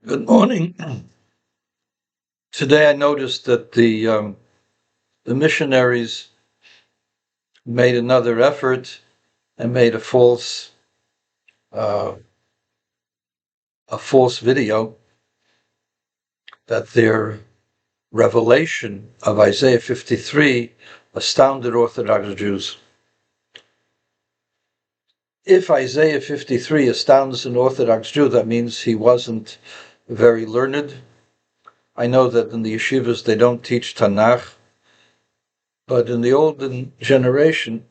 Good morning. Today I noticed that the missionaries made another effort and made uh, a false video that their revelation of Isaiah 53 astounded Orthodox Jews. If Isaiah 53 astounds an Orthodox Jew, that means he wasn't very learned. I know that in the yeshivas they don't teach Tanakh, but in the olden generation,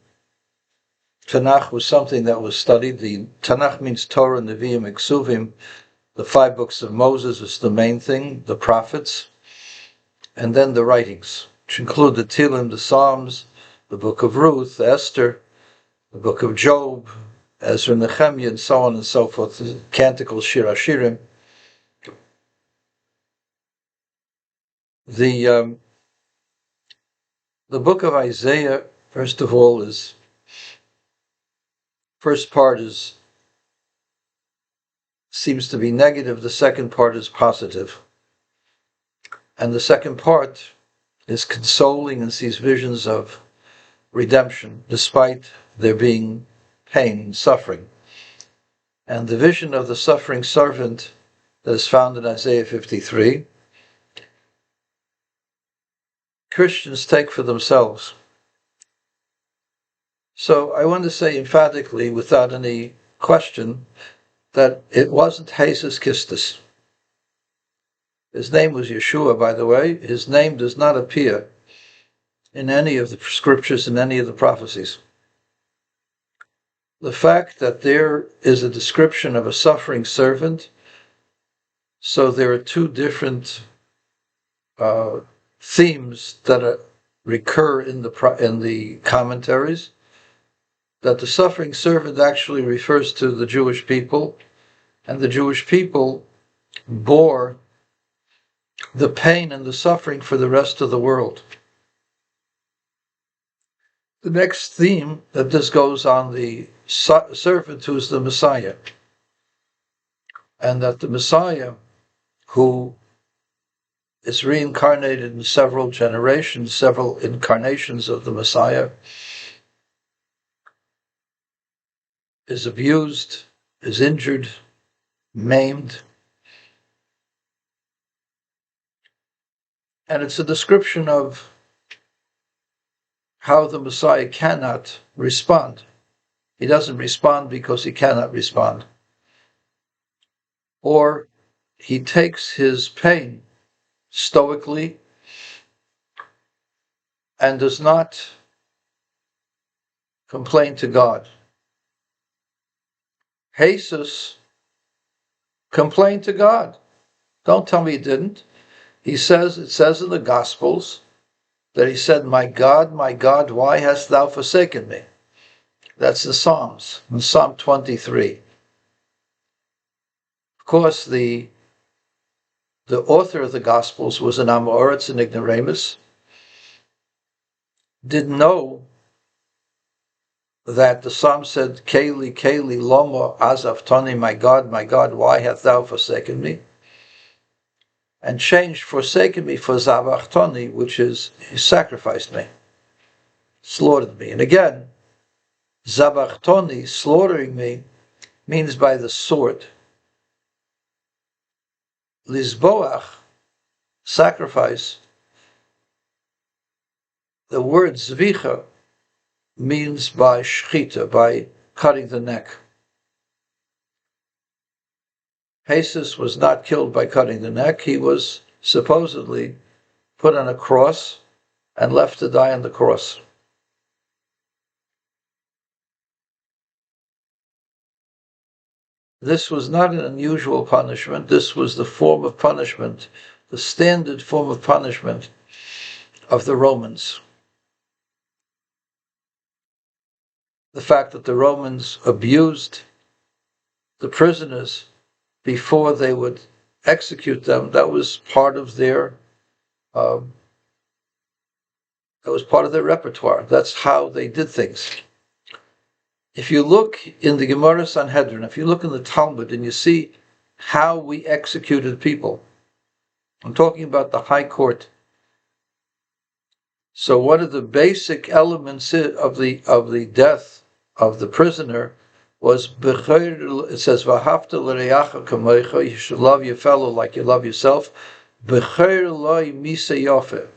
Tanakh was something that was studied. The Tanakh means Torah, Nevi'im, Iksuvim. The 5 books of Moses is the main thing, the prophets, and then the writings, which include the Tehillim, the Psalms, the book of Ruth, Esther, the book of Job, Ezra, Nehemiah, and so on and so forth, the Canticles, Shir Hashirim. The book of Isaiah, first of all, first part seems to be negative, the second part is positive. And the second part is consoling and sees visions of redemption, despite there being pain and suffering. And the vision of the suffering servant that is found in Isaiah 53, Christians take for themselves. So I want to say emphatically, without any question, that it wasn't hesus Christus. His name was Yeshua, by the way. His name does not appear in any of the scriptures, in any of the prophecies. The fact that there is a description of a suffering servant, so there are 2 different themes that recur in the commentaries, that the suffering servant actually refers to the Jewish people, and the Jewish people bore the pain and the suffering for the rest of the world. The next theme that this goes on the servant who is the Messiah, and that the Messiah, who is reincarnated in several generations, several incarnations of the Messiah, is abused, is injured, maimed. And it's a description of how the Messiah cannot respond. He doesn't respond because he cannot respond. Or he takes his pain stoically and does not complain to God. Jesus complained to God. Don't tell me he didn't. It says in the Gospels that he said, my God, why hast thou forsaken me? That's the Psalms, in Psalm 23. Of course, the author of the Gospels was an Amoritz, an ignoramus, didn't know that the Psalm said, Keli, Keli, Loma, Azaftani, my God, why hast thou forsaken me? And changed forsaken me for Zavachtoni, which is, he sacrificed me, slaughtered me. And again, Zavachtoni, slaughtering me, means by the sword. Lizboach, sacrifice. The word zvicha means by shchita, by cutting the neck. Jesus was not killed by cutting the neck. He was supposedly put on a cross and left to die on the cross. This was not an unusual punishment. This was the form of punishment, the standard form of punishment of the Romans. The fact that the Romans abused the prisoners before they would execute them, that was part of their repertoire. That's how they did things. If you look in the Gemara Sanhedrin, if you look in the Talmud and you see how we executed people. I'm talking about the high court. So one of the basic elements of the death of the prisoner was, it says, "V'ahavta l'reacha kamocha," you should love your fellow like you love yourself. B'cher loy misa yofe,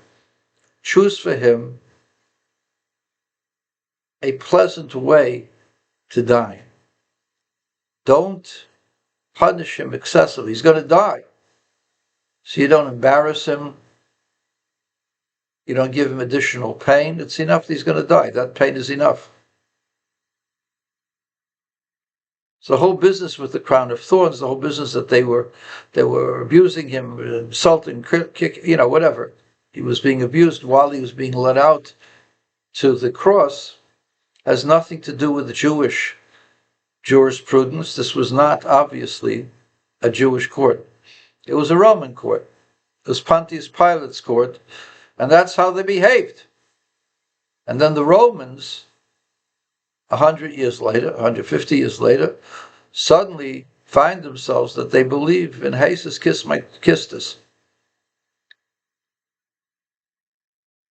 choose for him a pleasant way to die. Don't punish him excessively. He's going to die. So you don't embarrass him. You don't give him additional pain. It's enough that he's going to die. That pain is enough. So the whole business with the crown of thorns, the whole business that they were abusing him, insulting, whatever. He was being abused while he was being led out to the cross, has nothing to do with the Jewish jurisprudence. This was not obviously a Jewish court. It was a Roman court. It was Pontius Pilate's court, and that's how they behaved. And then the Romans, 100 years later, 150 years later, suddenly find themselves that they believe in hesus Christus.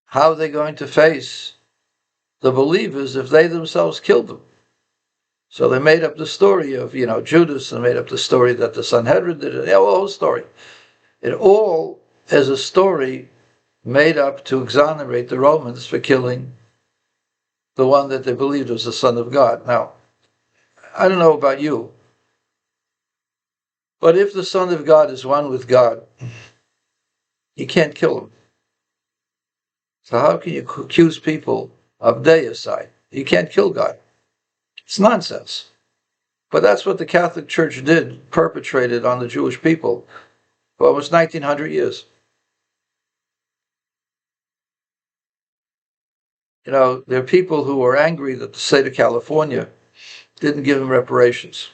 How are they going to face the believers if they themselves killed them? So they made up the story of, Judas, and made up the story that the Sanhedrin did it. The whole story. It all is a story made up to exonerate the Romans for killing the one that they believed was the Son of God. Now, I don't know about you, but if the Son of God is one with God, you can't kill him. So how can you accuse people of deicide? You can't kill God. It's nonsense. But that's what the Catholic Church did, perpetrated on the Jewish people for almost 1900 years. There are people who are angry that the state of California didn't give them reparations.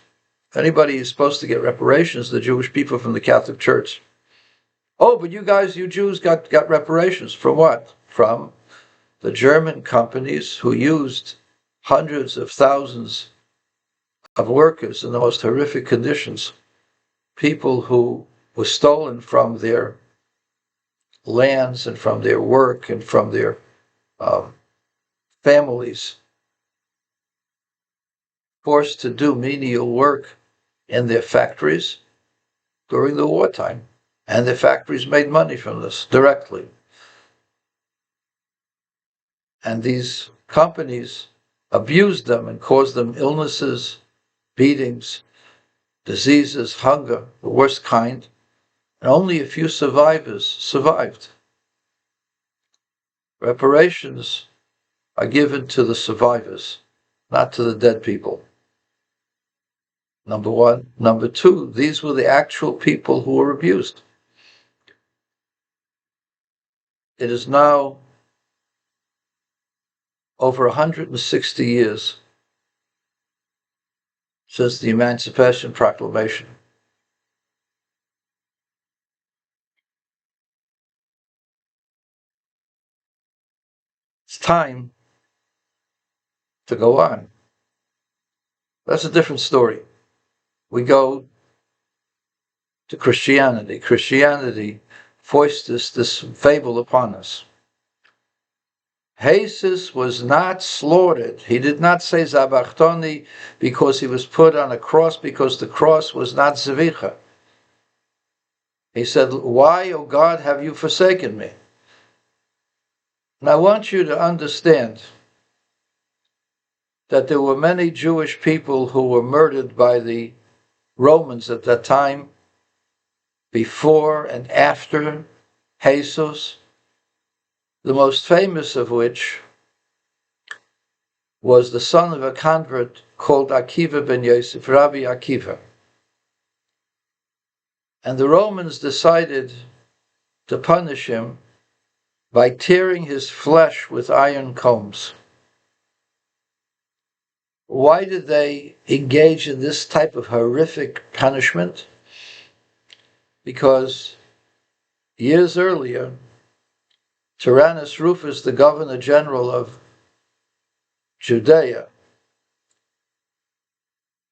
Anybody who's supposed to get reparations, the Jewish people from the Catholic Church. Oh, but you Jews got reparations. From what? From the German companies who used hundreds of thousands of workers in the most horrific conditions. People who were stolen from their lands and from their work and from their families, forced to do menial work in their factories during the wartime. And the factories made money from this directly. And these companies abused them and caused them illnesses, beatings, diseases, hunger, the worst kind. And only a few survivors survived. Reparations are given to the survivors, not to the dead people. Number one. Number two, these were the actual people who were abused. It is now over 160 years since the Emancipation Proclamation. It's time to go on. That's a different story. We go to Christianity. Christianity foists this fable upon us. Jesus was not slaughtered. He did not say Zabachtoni because he was put on a cross, because the cross was not Zevicha. He said, "Why, O God, have you forsaken me?" And I want you to understand that there were many Jewish people who were murdered by the Romans at that time, before and after Jesus, the most famous of which was the son of a convert called Akiva ben Yosef, Rabbi Akiva. And the Romans decided to punish him by tearing his flesh with iron combs. Why did they engage in this type of horrific punishment? Because years earlier, Tyrannus Rufus, the governor general of Judea,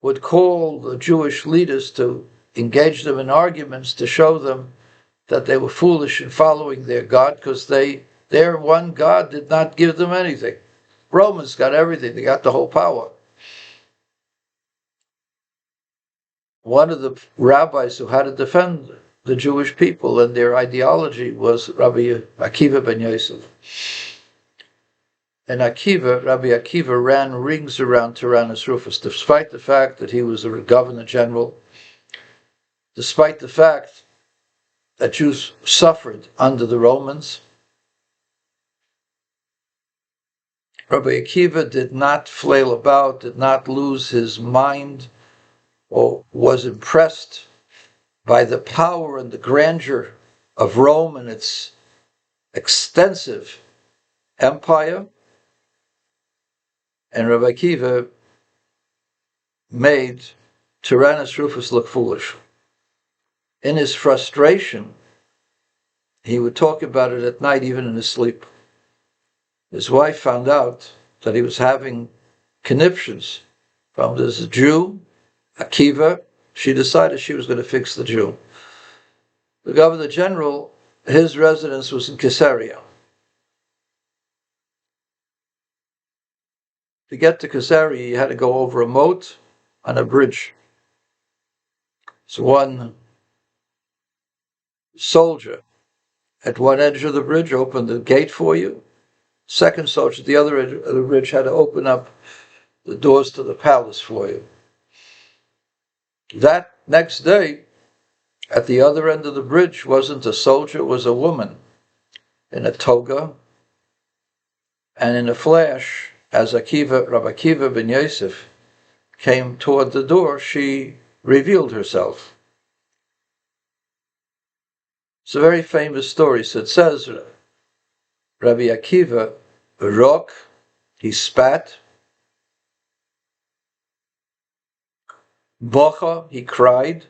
would call the Jewish leaders to engaged them in arguments to show them that they were foolish in following their God, because their one God did not give them anything. Romans got everything. They got the whole power. One of the rabbis who had to defend the Jewish people and their ideology was Rabbi Akiva ben Yosef. And Rabbi Akiva ran rings around Tyrannus Rufus, despite the fact that he was a governor general, despite the fact that Jews suffered under the Romans. Rabbi Akiva did not flail about, did not lose his mind, or was impressed by the power and the grandeur of Rome and its extensive empire. And Rabbi Akiva made Tyrannus Rufus look foolish. In his frustration, he would talk about it at night, even in his sleep. His wife found out that he was having conniptions from this Jew, Akiva. She decided she was going to fix the Jew. The governor general, his residence was in Caesarea. To get to Caesarea, you had to go over a moat on a bridge. So one soldier at one edge of the bridge opened the gate for you. Second soldier at the other edge of the bridge had to open up the doors to the palace for you. That next day, at the other end of the bridge, wasn't a soldier, it was a woman in a toga. And in a flash, as Rabbi Akiva ben Yosef came toward the door, she revealed herself. It's a very famous story. So it says, Rabbi Akiva rock, he spat, bocha, he cried,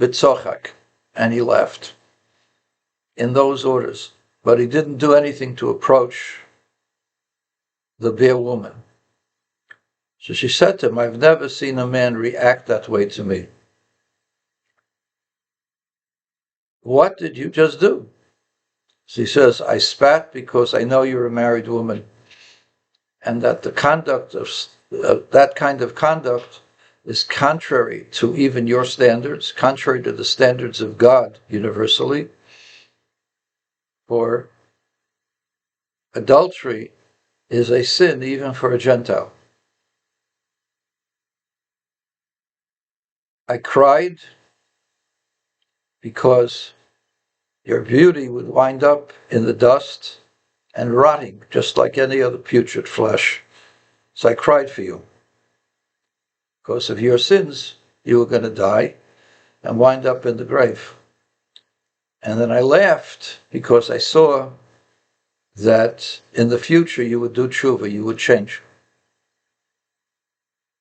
v'tzochak, and he laughed. In those orders. But he didn't do anything to approach the bare woman. So she said to him, I've never seen a man react that way to me. What did you just do? So he says, I spat because I know you're a married woman, and that the conduct of that kind of conduct is contrary to even your standards, contrary to the standards of God universally. For adultery is a sin even for a Gentile. I cried because your beauty would wind up in the dust and rotting just like any other putrid flesh. So I cried for you. Because of your sins, you were going to die and wind up in the grave. And then I laughed because I saw that in the future you would do tshuva, you would change.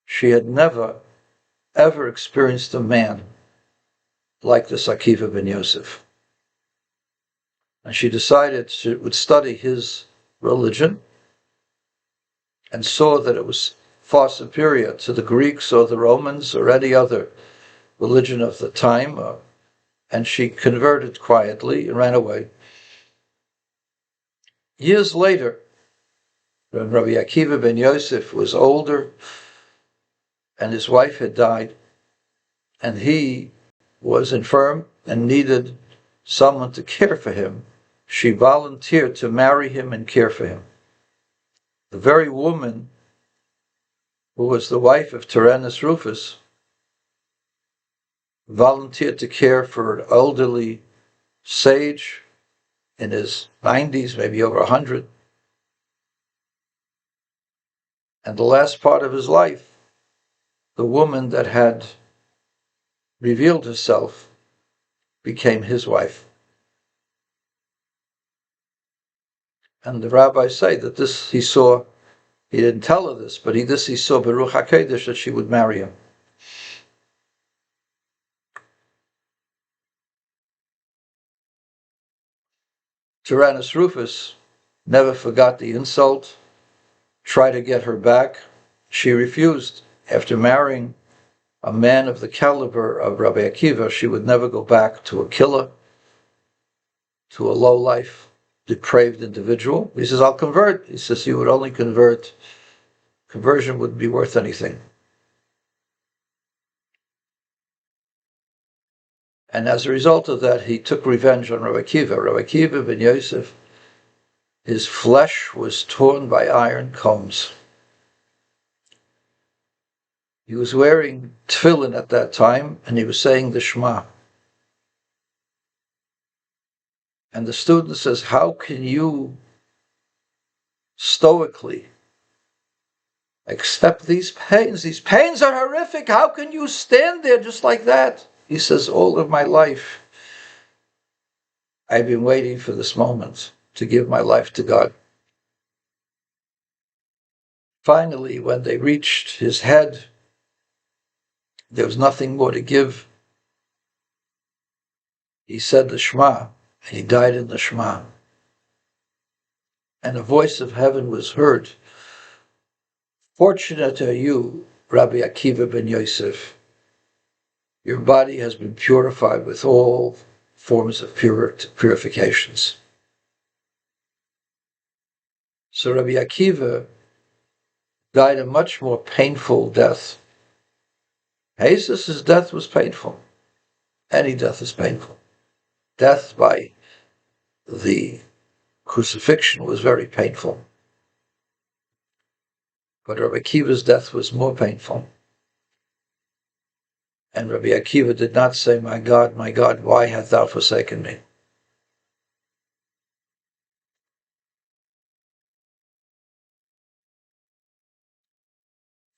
She had never, ever experienced a man like this Akiva ben Yosef. And she decided she would study his religion and saw that it was far superior to the Greeks or the Romans or any other religion of the time. And she converted quietly and ran away. Years later, when Rabbi Akiva ben Yosef was older and his wife had died, and he was infirm and needed someone to care for him, she volunteered to marry him and care for him. The very woman who was the wife of Tyrannus Rufus volunteered to care for an elderly sage in his 90s, maybe over 100. And the last part of his life, the woman that had revealed herself became his wife. And the rabbis say that this he saw, he didn't tell her this, but he saw Baruch HaKodesh, that she would marry him. Tyrannus Rufus never forgot the insult, tried to get her back. She refused. After marrying a man of the caliber of Rabbi Akiva, she would never go back to a killer, to a low-life, depraved individual. He says, I'll convert. He says, you would only convert. Conversion wouldn't be worth anything. And as a result of that, he took revenge on Rabbi Akiva. Rabbi Akiva ben Yosef, his flesh was torn by iron combs. He was wearing tefillin at that time, and he was saying the Shema. And the student says, how can you stoically accept these pains? These pains are horrific. How can you stand there just like that? He says, all of my life, I've been waiting for this moment to give my life to God. Finally, when they reached his head, there was nothing more to give. He said the Shema, and he died in the Shema. And a voice of heaven was heard. Fortunate are you, Rabbi Akiva ben Yosef. Your body has been purified with all forms of purifications. So Rabbi Akiva died a much more painful death. Hesus' death was painful. Any death is painful. Death by the crucifixion was very painful. But Rabbi Akiva's death was more painful. And Rabbi Akiva did not say, my God, why hast thou forsaken me?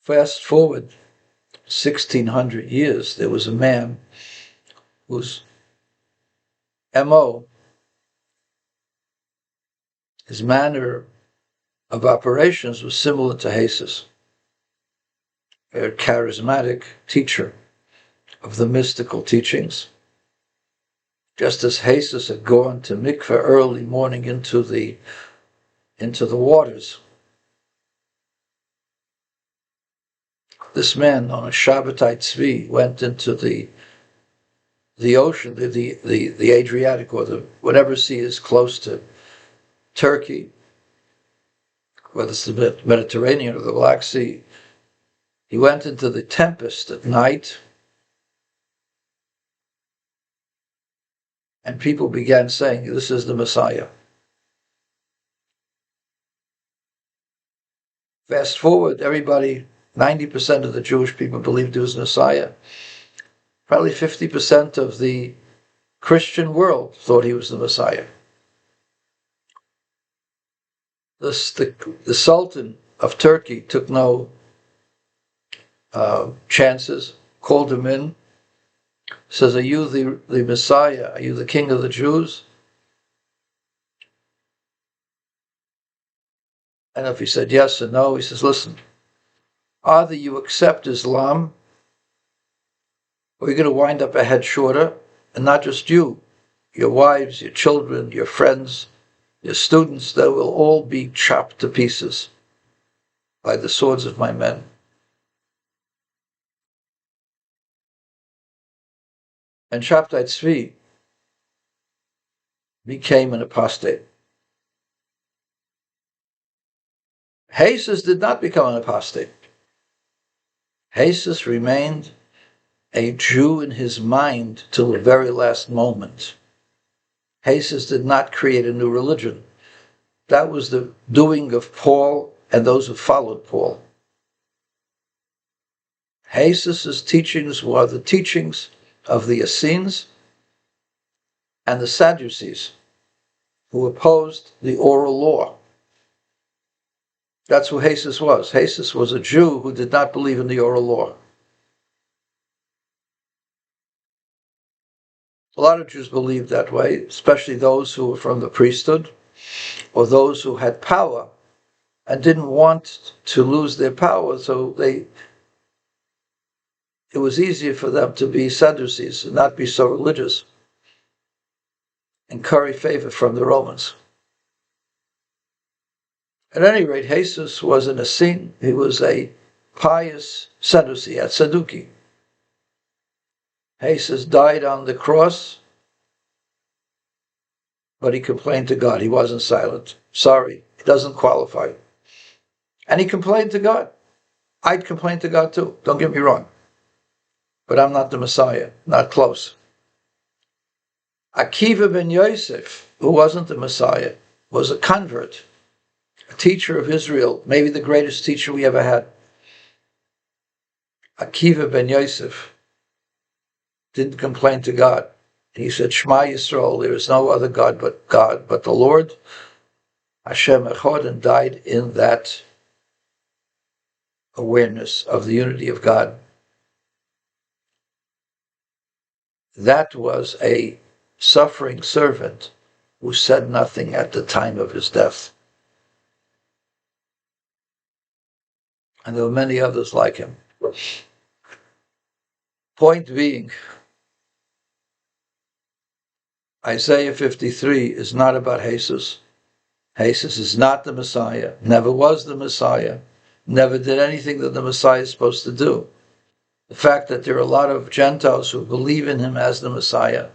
Fast forward 1,600 years, there was a man whose M.O., his manner of operations was similar to hesus, a charismatic teacher of the mystical teachings. Just as hesus had gone to mikveh early morning into the waters, this man on a Shabbatite Tzvi went into the ocean, the Adriatic, or the whatever sea is close to Turkey, whether it's the Mediterranean or the Black Sea. He went into the tempest at night, and people began saying, this is the Messiah. Fast forward, everybody, 90% of the Jewish people believed he was the Messiah. Probably 50% of the Christian world thought he was the Messiah. The Sultan of Turkey took no chances, called him in, says, are you the Messiah? Are you the King of the Jews? And if he said yes or no, he says, listen, either you accept Islam, or you're going to wind up a head shorter, and not just you, your wives, your children, your friends, your students, they will all be chopped to pieces by the swords of my men. And Shabtai Tzvi became an apostate. Hesus did not become an apostate. Hesus remained a Jew in his mind till the very last moment. Hesus did not create a new religion. That was the doing of Paul and those who followed Paul. Hesus' teachings were the teachings of the Essenes and the Sadducees, who opposed the oral law. That's who Hesus was. Hesus was a Jew who did not believe in the oral law. A lot of Jews believed that way, especially those who were from the priesthood or those who had power and didn't want to lose their power, so it was easier for them to be Sadducees and not be so religious and curry favor from the Romans. At any rate, Hesus was an Essene. He was a pious Sadducee, at Sadduki. hesus died on the cross, but he complained to God. He wasn't silent. Sorry, it doesn't qualify. And he complained to God. I'd complain to God too, don't get me wrong. But I'm not the Messiah, not close. Akiva ben Yosef, who wasn't the Messiah, was a convert, a teacher of Israel, maybe the greatest teacher we ever had. Akiva ben Yosef didn't complain to God. He said, Shema Yisrael, there is no other God, but the Lord, Hashem Echad, and died in that awareness of the unity of God. That was a suffering servant who said nothing at the time of his death. And there were many others like him. Point being, Isaiah 53 is not about hesus. Hesus is not the Messiah, never was the Messiah, never did anything that the Messiah is supposed to do. The fact that there are a lot of Gentiles who believe in him as the Messiah,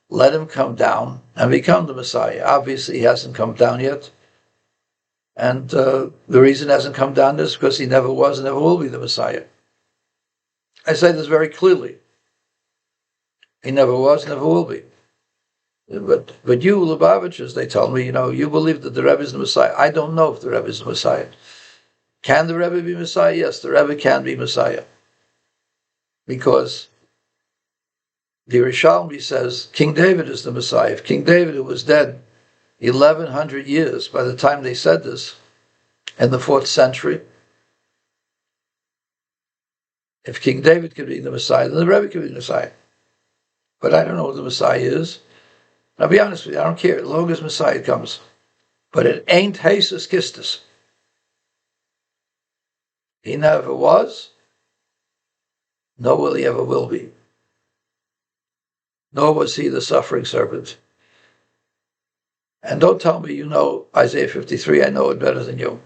let him come down and become the Messiah. Obviously, he hasn't come down yet. And the reason he hasn't come down is because he never was and never will be the Messiah. I say this very clearly. He never was, never will be. But you, Lubavitchers, they told me, you believe that the Rebbe is the Messiah. I don't know if the Rebbe is the Messiah. Can the Rebbe be Messiah? Yes, the Rebbe can be Messiah. Because the Yerushalmi says King David is the Messiah. If King David, who was dead 1,100 years by the time they said this, in the 4th century, if King David could be the Messiah, then the Rebbe could be the Messiah. But I don't know what the Messiah is. I'll be honest with you, I don't care as long as Messiah comes. But it ain't hesus kistus. He never was, nor will he ever will be. Nor was he the suffering servant. And don't tell me you know Isaiah 53, I know it better than you.